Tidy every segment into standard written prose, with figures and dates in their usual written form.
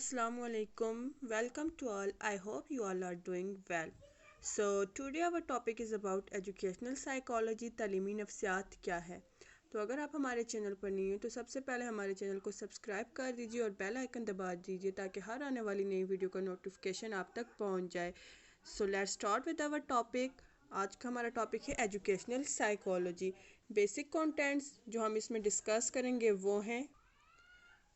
Assalamualaikum. Welcome to all. I hope you all are doing well. So today our topic is about educational psychology. तालीमी नफ्सियात क्या है? तो अगर आप हमारे चैनल पर नहीं हो तो सबसे पहले हमारे चैनल को सब्सक्राइब कर दीजिए और बेल आइकन दबा दीजिए ताकि हर आने वाली नई वीडियो का नोटिफिकेशन आप तक पहुंच जाए. So let's start with our topic. आज का हमारा टॉपिक है एजुकेशनल साइकोलॉजी. बेसिक कंटेंट्स जो हम इसमें डिस्कस करेंगे वो हैं.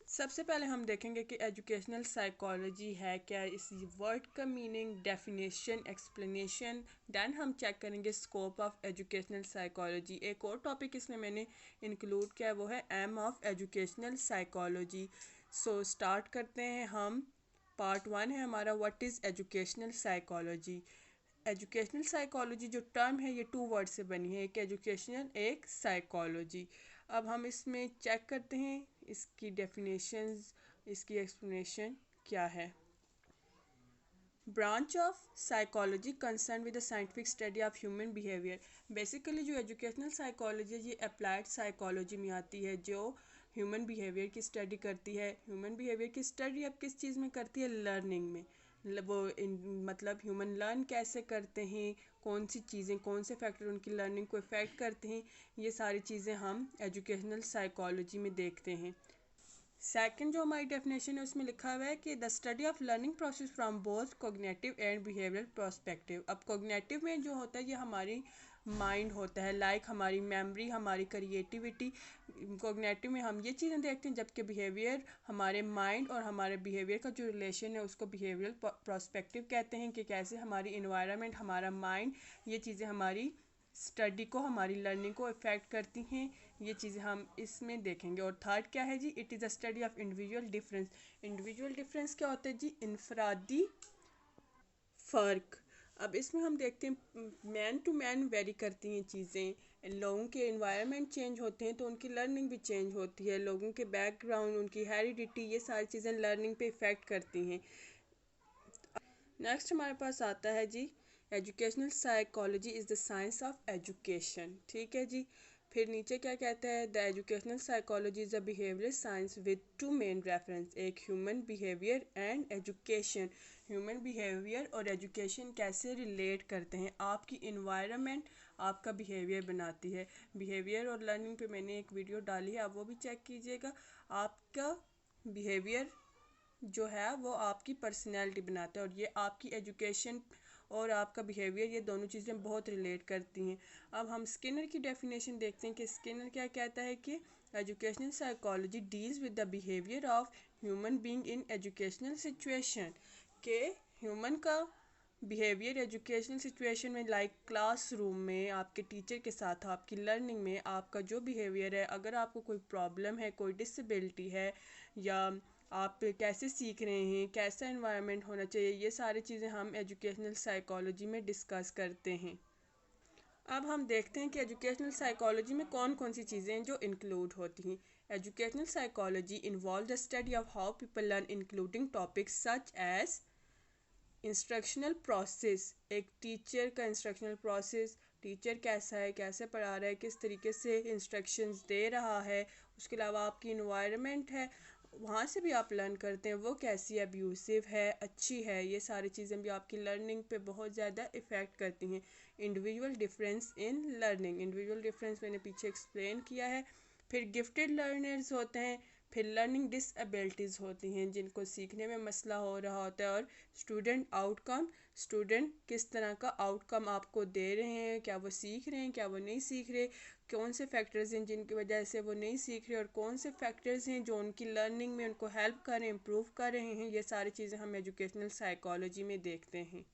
सबसे पहले हम देखेंगे कि एजुकेशनल साइकोलॉजी है क्या, इस वर्ड का मीनिंग, डेफिनेशन, एक्सप्लेनेशन. देन हम चेक करेंगे स्कोप ऑफ एजुकेशनल साइकोलॉजी. एक और टॉपिक इसमें मैंने इंक्लूड किया है वो है aim of educational psychology. So start करते हैं हम. पार्ट 1 है हमारा what is educational psychology. Educational psychology जो टर्म है ये 2 वर्ड से बनी है, एक एजुकेशनल एक साइकोलॉजी. अब हम इसमें चेक करते हैं इसकी डेफिनेशंस, इसकी एक्सप्लेनेशन क्या है. Branch of psychology concern with the scientific study of human behaviour. Basically जो एजुकेशनल साइकोलॉजी है ये अप्लाइड साइकोलॉजी में आती है जो ह्यूमन बिहेवियर की स्टडी करती है. ह्यूमन बिहेवियर की स्टडी अब किस चीज़ में करती है? लर्निंग में. वो मतलब ह्यूमन लर्न कैसे करते हैं, कौन सी चीज़ें, कौन से फैक्टर उनकी लर्निंग को इफ़ेक्ट करते हैं, ये सारी चीज़ें हम एजुकेशनल साइकोलॉजी में देखते हैं. सेकंड जो हमारी डेफिनेशन है उसमें लिखा हुआ है कि the study of learning process from both cognitive and behavioural perspective. अब कॉग्निटिव में जो होता है ये हमारी माइंड होता है, लाइक हमारी मेमोरी, हमारी क्रिएटिविटी. कॉग्निटिव में हम ये चीज़ें देखते हैं, जबकि बिहेवियर हमारे माइंड और हमारे बिहेवियर का जो रिलेशन है उसको बिहेवियरल पर्सपेक्टिव कहते हैं कि कैसे हमारी इन्वायरमेंट, हमारा माइंड, ये चीज़ें हमारी स्टडी को, हमारी लर्निंग को इफ़ेक्ट करती हैं. ये चीज़ें हम इसमें देखेंगे. और थर्ड क्या है जी? It is a study of individual difference. Individual difference क्या होता है जी? इनफरादी फ़र्क. अब इसमें हम देखते हैं मैन टू मैन वेरी करती हैं चीज़ें. लोगों के इन्वायरमेंट चेंज होते हैं तो उनकी लर्निंग भी चेंज होती है. लोगों के बैकग्राउंड, उनकी हेरिडिटी, ये सारी चीज़ें लर्निंग पे इफ़ेक्ट करती हैं. नेक्स्ट हमारे पास आता है जी educational psychology is the science of education. ठीक है जी. फिर नीचे क्या कहता है? The educational psychology is a behaviour science with 2 main reference, एक human behaviour and education. Human behaviour और एजुकेशन कैसे रिलेट करते हैं? आपकी इन्वायरमेंट आपका बिहेवियर बनाती है. बिहेवियर और लर्निंग पे मैंने एक वीडियो डाली है, आप वो भी चेक कीजिएगा. आपका बिहेवियर जो है वो आपकी पर्सनैलिटी बनाता है और ये आपकी एजुकेशन और आपका बिहेवियर, ये दोनों चीज़ें बहुत रिलेट करती हैं. अब हम स्किनर की डेफिनेशन देखते हैं कि स्किनर क्या कहता है कि educational psychology deals with the behaviour of human being in educational situation. के ह्यूमन का बिहेवियर एजुकेशनल सिचुएशन में, लाइक क्लासरूम में आपके टीचर के साथ, आपकी लर्निंग में आपका जो बिहेवियर है, अगर आपको कोई प्रॉब्लम है, कोई डिसेबिलिटी है, या आप कैसे सीख रहे हैं, कैसा एनवायरनमेंट होना चाहिए, ये सारी चीज़ें हम एजुकेशनल साइकोलॉजी में डिस्कस करते हैं. अब हम देखते हैं कि एजुकेशनल साइकोलॉजी में कौन कौन सी चीज़ें हैं जो इंक्लूड होती हैं. Educational psychology involve the study of how people learn including topics such as instructional process. एक टीचर का इंस्ट्रक्शनल प्रोसेस, टीचर कैसा है, कैसे पढ़ा रहा है, किस तरीके से इंस्ट्रक्शंस दे रहा है. उसके अलावा आपकी इन्वायरमेंट है, वहाँ से भी आप लर्न करते हैं, वो कैसी अब्यूसिव है, अच्छी है. ये सारी चीज़ें भी आपकी लर्निंग पे बहुत ज़्यादा इफ़ेक्ट करती हैं. Individual difference in learning. Individual difference मैंने पीछे एक्सप्लेन किया है. फिर गिफ्टेड लर्नर्स होते हैं. फिर लर्निंग डिसएबिलिटीज़ होती हैं जिनको सीखने में मसला हो रहा होता है. और स्टूडेंट आउटकम, स्टूडेंट किस तरह का आउटकम आपको दे रहे हैं, क्या वो सीख रहे हैं, क्या वो नहीं सीख रहे, कौन से फैक्टर्स हैं जिनकी वजह से वो नहीं सीख रहे, और कौन से फैक्टर्स हैं जो उनकी लर्निंग में उनको हेल्प कर रहे हैं, इम्प्रूव कर रहे हैं. ये सारी चीज़ें हम एजुकेशनल साइकोलॉजी में देखते हैं.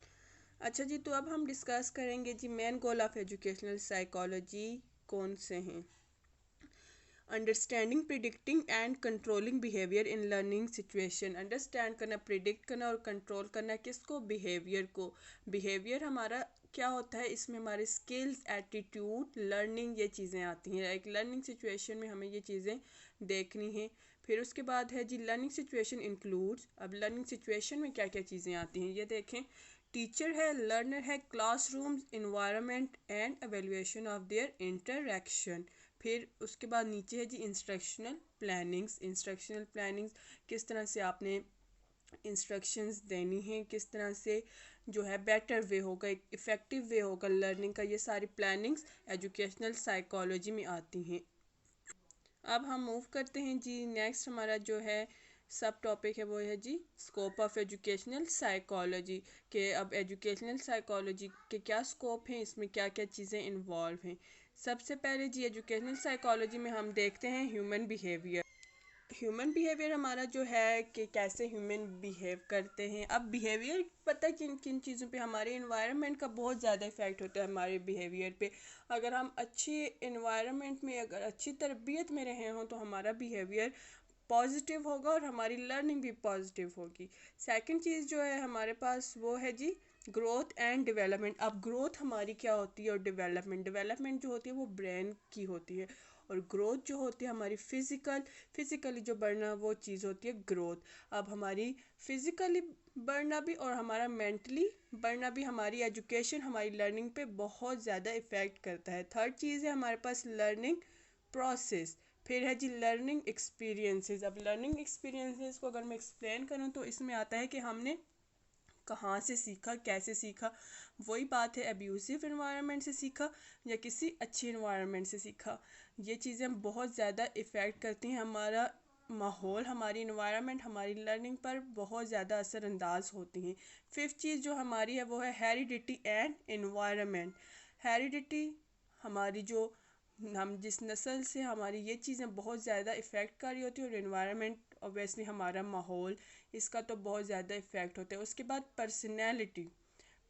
अच्छा जी, तो अब हम डिस्कस करेंगे जी main goal of educational psychology कौन से हैं. Understanding, predicting and controlling behaviour in learning situation. Understand करना, प्रिडिक्ट करना और कंट्रोल करना. किसको? बिहेवियर को. बिहेवियर हमारा क्या होता है? इसमें हमारे स्किल्स, एटीट्यूड, लर्निंग, ये चीज़ें आती हैं. एक लर्निंग सिचुएशन में हमें ये चीज़ें देखनी हैं. फिर उसके बाद है जी लर्निंग सिचुएशन इंक्लूड्स. अब लर्निंग सिचुएशन में क्या क्या चीज़ें आती हैं ये देखें. टीचर है, लर्नर है, classroom, environment and evaluation of their interaction. फिर उसके बाद नीचे है जी इंस्ट्रक्शनल प्लानिंग्स. इंस्ट्रक्शनल प्लानिंग्स किस तरह से आपने इंस्ट्रक्शंस देनी है, किस तरह से जो है बेटर वे होगा, एक इफ़ेक्टिव वे होगा लर्निंग का, ये सारी प्लानिंग्स एजुकेशनल साइकोलॉजी में आती हैं। अब हम मूव करते हैं जी, नेक्स्ट हमारा जो है सब टॉपिक है वो है जी स्कोप ऑफ एजुकेशनल साइकोलॉजी, के अब एजुकेशनल साइकोलॉजी के क्या स्कोप हैं, इसमें क्या क्या चीज़ें इन्वॉल्व हैं। सबसे पहले जी एजुकेशनल साइकोलॉजी में हम देखते हैं ह्यूमन बिहेवियर। ह्यूमन बिहेवियर हमारा जो है कि कैसे ह्यूमन बिहेव करते हैं। अब बिहेवियर पता है किन किन चीज़ों पे, हमारे इन्वायरमेंट का बहुत ज़्यादा इफ़ेक्ट होता है हमारे बिहेवियर पे। अगर हम अच्छी इन्वायरमेंट में, अगर अच्छी तरबियत में रहे हों तो हमारा बिहेवियर पॉजिटिव होगा और हमारी लर्निंग भी पॉजिटिव होगी। सेकंड चीज़ जो है हमारे पास वो है जी ग्रोथ एंड डेवलपमेंट। अब ग्रोथ हमारी क्या होती है और डेवलपमेंट जो होती है वो ब्रेन की होती है, और ग्रोथ जो होती है हमारी फिज़िकली जो बढ़ना वो चीज़ होती है ग्रोथ। अब हमारी फिज़िकली बढ़ना भी और हमारा मेंटली बढ़ना भी हमारी एजुकेशन, हमारी लर्निंग पे बहुत ज़्यादा इफ़ेक्ट करता है। थर्ड चीज़ है हमारे पास लर्निंग प्रोसेस। फिर है जी लर्निंग एक्सपीरियंसेस। अब लर्निंग एक्सपीरियंसेस को अगर मैं एक्सप्लेन करूँ तो इसमें आता है कि हमने कहाँ से सीखा, कैसे सीखा। वही बात है, अब्यूसिव इन्वायरमेंट से सीखा या किसी अच्छी इन्वायरमेंट से सीखा। ये चीज़ें बहुत ज़्यादा इफ़ेक्ट करती हैं। हमारा माहौल, हमारी इन्वायरमेंट हमारी लर्निंग पर बहुत ज़्यादा असरअंदाज होती हैं। फिफ्थ चीज़ जो हमारी है वो है हेरिडिटी एंड इन्वायरमेंट। हेरिडिटी हमारी जो, हम जिस नस्ल से, हमारी ये चीज़ें बहुत ज़्यादा इफ़ेक्ट कर रही होती है, और इन्वायरमेंट ऑब्वियसली हमारा माहौल, इसका तो बहुत ज़्यादा इफ़ेक्ट होता है। उसके बाद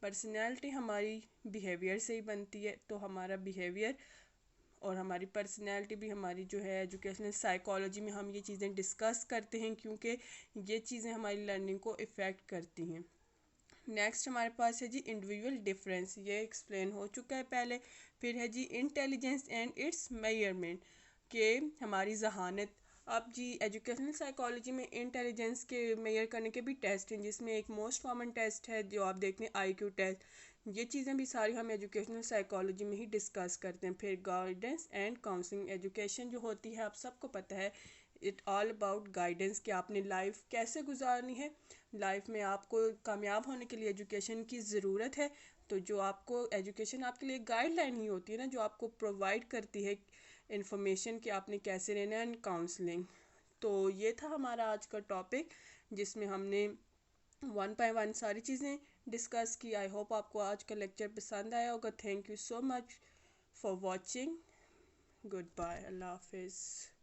पर्सनैलिटी हमारी बिहेवियर से ही बनती है, तो हमारा बिहेवियर और हमारी पर्सनैलिटी भी हमारी जो है एजुकेशनल साइकोलॉजी में हम ये चीज़ें डिस्कस करते हैं, क्योंकि ये चीज़ें हमारी लर्निंग को इफ़ेक्ट करती हैं। नेक्स्ट हमारे पास है जी इंडिविजुअल डिफरेंस, ये एक्सप्लेन हो चुका है पहले। फिर है जी इंटेलिजेंस एंड इट्स मेजरमेंट, के हमारी जहानत। अब जी एजुकेशनल साइकोलॉजी में इंटेलिजेंस के मेजर करने के भी टेस्ट हैं, जिसमें एक मोस्ट कॉमन टेस्ट है जो आप देखते हैं आईक्यू टेस्ट। ये चीज़ें भी सारी हम एजुकेशनल साइकोलॉजी में ही डिस्कस करते हैं। फिर गाइडेंस एंड काउंसलिंग, एजुकेशन जो होती है आप सबको पता है, इट ऑल अबाउट गाइडेंस, कि आपने लाइफ कैसे गुजारनी है। लाइफ में आपको कामयाब होने के लिए एजुकेशन की ज़रूरत है, तो जो आपको एजुकेशन आपके लिए गाइडलाइन ही होती है ना, जो आपको प्रोवाइड करती है इंफॉर्मेशन कि आपने कैसे रहना है, एंड काउंसलिंग। तो ये था हमारा आज का टॉपिक, जिसमें हमने 1 बाय 1 सारी चीज़ें डिस्कस की। आई होप आपको आज का लेक्चर पसंद आया होगा। Thank you so much for watching. Good bye, अल्लाह हाफिज़।